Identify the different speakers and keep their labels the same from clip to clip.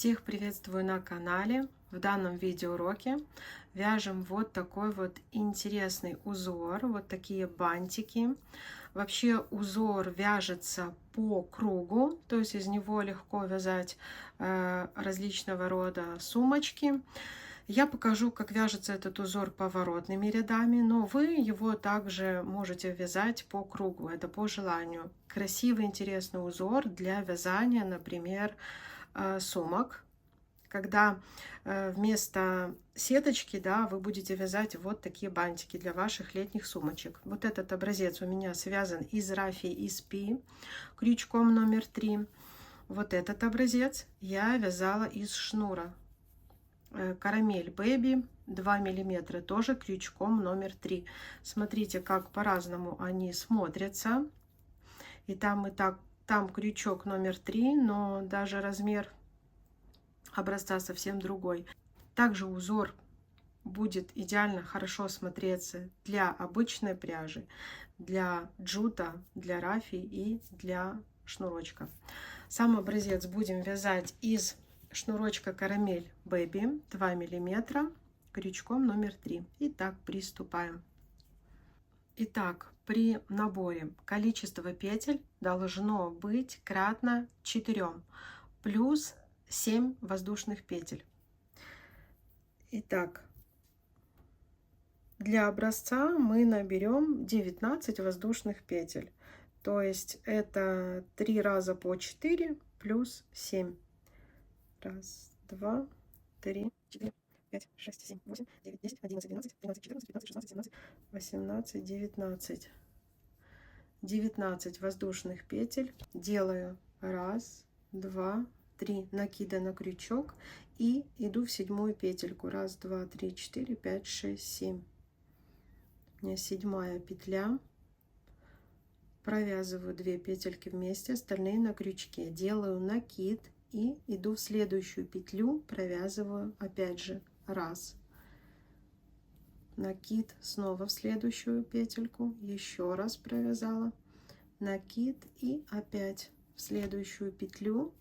Speaker 1: Всех приветствую на канале. В данном видеоуроке вяжем вот такой вот интересный узор, вот такие бантики. Вообще узор вяжется по кругу, то есть из него легко вязать различного рода сумочки. Я покажу, как вяжется этот узор поворотными рядами, но вы его также можете вязать по кругу, это по желанию. Красивый, интересный узор для вязания, например, сумок, когда вместо сеточки, да, вы будете вязать вот такие бантики для ваших летних сумочек. Вот этот образец у меня связан из рафии SP крючком номер 3. Вот этот образец я вязала из шнура Карамель Бэби 2 миллиметра, тоже крючком номер 3. Смотрите, как по-разному они смотрятся. И там там крючок номер 3, но даже размер образца совсем другой. Также узор будет идеально хорошо смотреться для обычной пряжи, для джута, для рафии и для шнурочка. Сам образец будем вязать из шнурочка Карамель Бэби 2 миллиметра крючком номер 3. Итак, приступаем. Итак, при наборе количество петель должно быть кратно 4 плюс 7 воздушных петель. Итак, для образца мы наберем 19 воздушных петель. То есть это 3 раза по 4 плюс 7. Раз, два, три, 4, 5, 6, 7, 8, 9, 10, 11, 12, 13, 14, 15, 16, 17, 18, 19. 19 воздушных петель делаю. Раз, два, 3 накида на крючок и иду в седьмую петельку. Раз, два, три, 4, 5, 6, 7. У меня седьмая петля. Провязываю 2 петельки вместе, остальные на крючке. Делаю накид и иду в следующую петлю, провязываю опять же раз. Накид, снова в следующую петельку, еще раз провязала. Накид и опять в следующую петлю.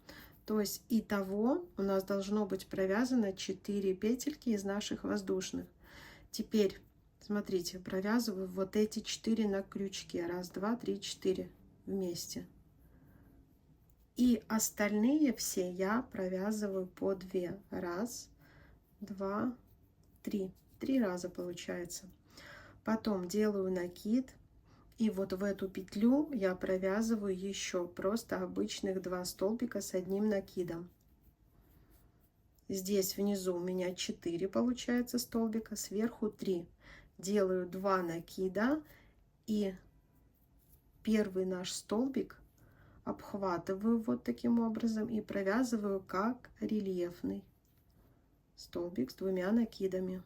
Speaker 1: То есть итого у нас должно быть провязано 4 петельки из наших воздушных. Теперь смотрите, провязываю вот эти 4 на крючке. Раз, два, три, 4 вместе. И остальные все я провязываю по 2. Раз, два, 3. 3 раза получается. Потом делаю накид. И вот в эту петлю я провязываю еще просто обычных 2 столбика с одним накидом. Здесь внизу у меня 4 получается столбика, сверху 3. Делаю 2 накида и первый наш столбик обхватываю вот таким образом и провязываю как рельефный столбик с 2 накидами.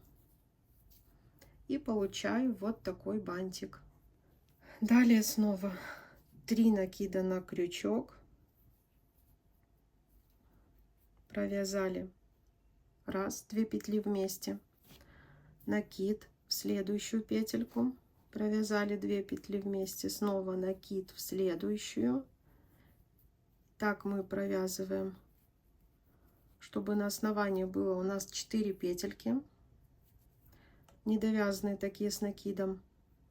Speaker 1: И получаю вот такой бантик. Далее снова 3 накида на крючок, провязали раз, 2 петли вместе, накид в следующую петельку, провязали 2 петли вместе, снова накид в следующую. Так мы провязываем, чтобы на основании было у нас 4 петельки недовязанные такие с накидом.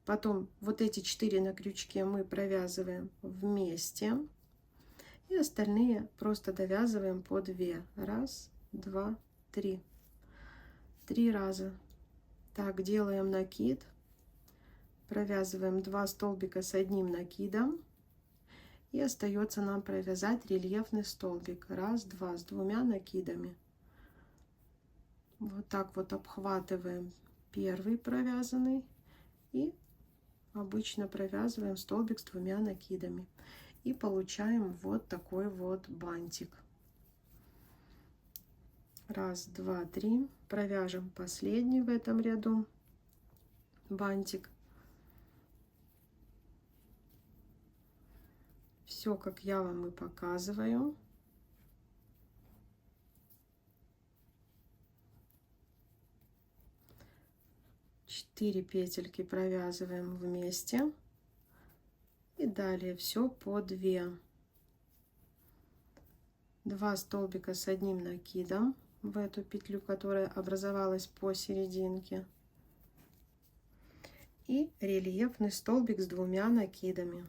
Speaker 1: Потом вот эти 4 на крючке мы провязываем вместе. И остальные просто довязываем по 2. Раз, два, 3. 3 раза. Так, делаем накид. Провязываем 2 столбика с одним накидом. И остается нам провязать рельефный столбик. Раз, два, с 2 накидами. Вот так вот обхватываем первый провязанный. И обычно провязываем столбик с 2 накидами и получаем вот такой вот бантик. Раз, два, 3. Провяжем последний в этом ряду бантик. Все, как я вам и показываю. Четыре петельки провязываем вместе. И далее все по 2. 2 столбика с одним накидом в эту петлю, которая образовалась посерединке, и рельефный столбик с 2 накидами.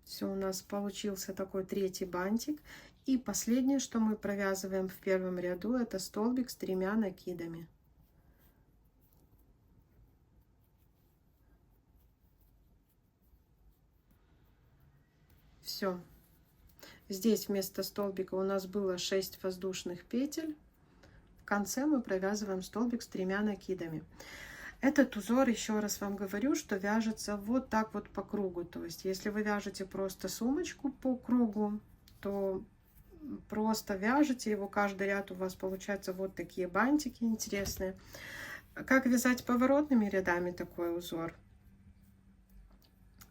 Speaker 1: Все, у нас получился такой третий бантик. И последнее, что мы провязываем в первом ряду, это столбик с 3 накидами. Все. Здесь вместо столбика у нас было 6 воздушных петель. В конце мы провязываем столбик с 3 накидами. Этот узор, еще раз вам говорю, что вяжется вот так вот по кругу. То есть, если вы вяжете просто сумочку по кругу, то просто вяжете его, каждый ряд у вас получаются вот такие бантики интересные. Как вязать поворотными рядами такой узор?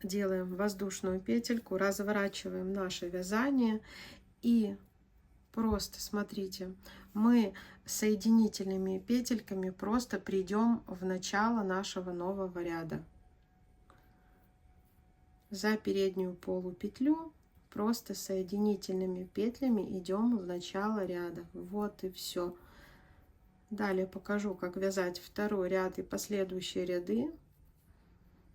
Speaker 1: Делаем воздушную петельку, разворачиваем наше вязание и просто смотрите, мы соединительными петельками просто придем в начало нашего нового ряда. За переднюю полупетлю просто соединительными петлями идем в начало ряда. Вот и все. Далее покажу, как вязать второй ряд и последующие ряды.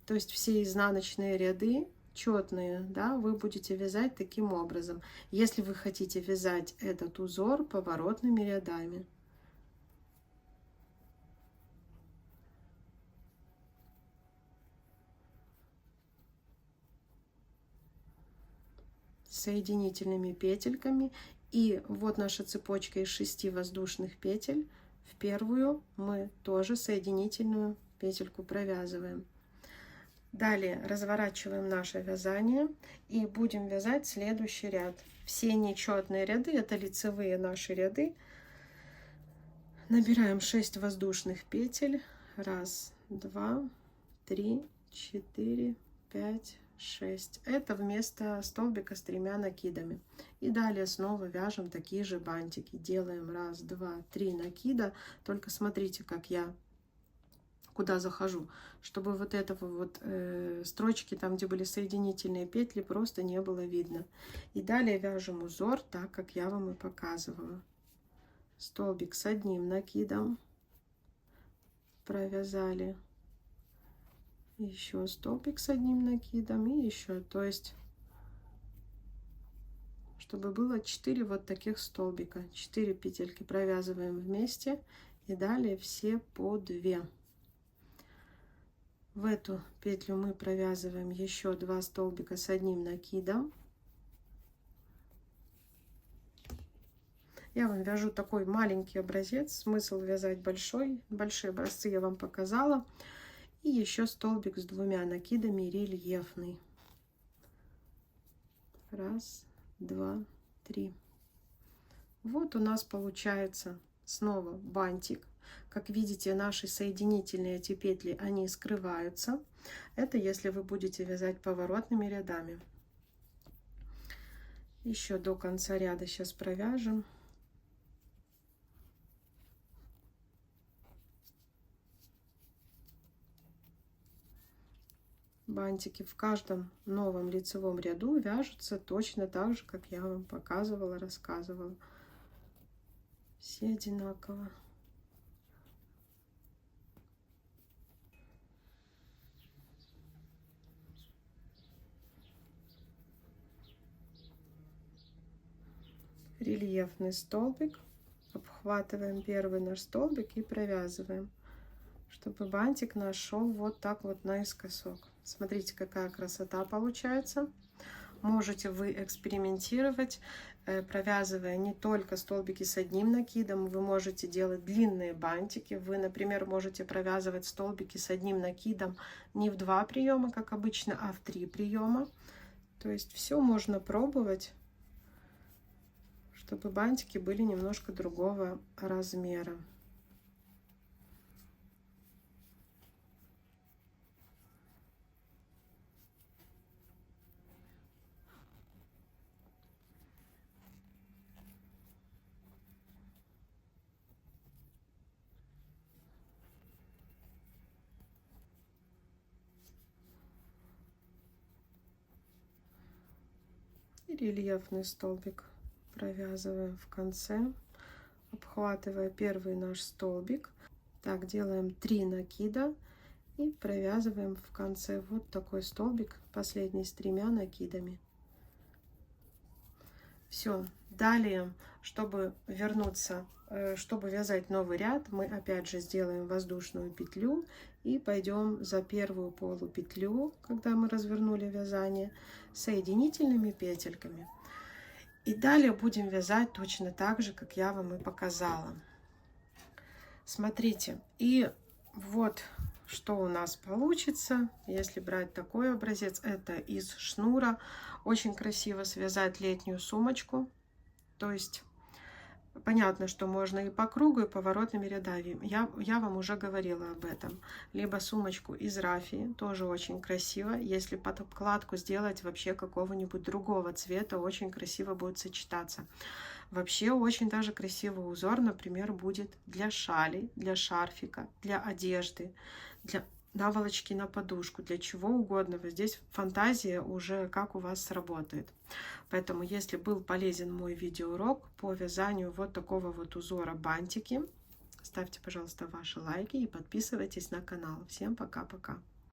Speaker 1: То есть все изнаночные ряды четные, да, вы будете вязать таким образом, если вы хотите вязать этот узор поворотными рядами. Соединительными петельками. И вот наша цепочка из 6 воздушных петель. В первую мы тоже соединительную петельку провязываем. Далее разворачиваем наше вязание и будем вязать следующий ряд. Все нечетные ряды, это лицевые наши ряды. Набираем 6 воздушных петель. 1, 2, 3, 4, 5, 6. Это вместо столбика с 3 накидами. И далее снова вяжем такие же бантики. Делаем 1, 2, 3 накида. Только смотрите, как я куда захожу, чтобы вот этого вот строчки, там где были соединительные петли, просто не было видно. И далее вяжем узор так, как я вам и показывала. Столбик с одним накидом провязали, еще столбик с одним накидом и еще, то есть чтобы было 4 вот таких столбика, 4 петельки провязываем вместе и далее все по 2. В эту петлю мы провязываем еще 2 столбика с одним накидом. Я вам вяжу такой маленький образец, смысл вязать большие образцы я вам показала. И еще столбик с 2 накидами рельефный. 1, 2, 3. Вот у нас получается снова бантик. Как видите, наши соединительные эти петли, они скрываются. Это если вы будете вязать поворотными рядами. Еще до конца ряда сейчас провяжем. Бантики в каждом новом лицевом ряду вяжутся точно так же, как я вам показывала, рассказывала. Все одинаково. Рельефный столбик. Обхватываем первый наш столбик и провязываем, чтобы бантик наш шел вот так вот наискосок. Смотрите, какая красота получается. Можете вы экспериментировать, провязывая не только столбики с одним накидом, вы можете делать длинные бантики. Вы, например, можете провязывать столбики с одним накидом не в 2 приема, как обычно, а в 3 приема. То есть все можно пробовать, чтобы бантики были немножко другого размера. И рельефный столбик провязываем в конце, обхватывая первый наш столбик. Так, делаем 3 накида и провязываем в конце вот такой столбик, последний с 3 накидами. Все. Далее, чтобы вернуться, чтобы вязать новый ряд, мы опять же сделаем воздушную петлю и пойдем за первую полупетлю, когда мы развернули вязание, соединительными петельками. И далее будем вязать точно так же, как я вам и показала. Смотрите, и вот что у нас получится, если брать такой образец. Это из шнура. Очень красиво связать летнюю сумочку. То есть понятно, что можно и по кругу, и поворотными рядами. Я вам уже говорила об этом. Либо сумочку из рафии, тоже очень красиво. Если под обкладку сделать вообще какого-нибудь другого цвета, очень красиво будет сочетаться. Вообще очень даже красивый узор, например, будет для шали, для шарфика, для одежды, для наволочки на подушку, для чего угодно. Вот здесь фантазия уже как у вас сработает. Поэтому, если был полезен мой видеоурок по вязанию вот такого вот узора бантики, ставьте, пожалуйста, ваши лайки и подписывайтесь на канал. Всем пока-пока!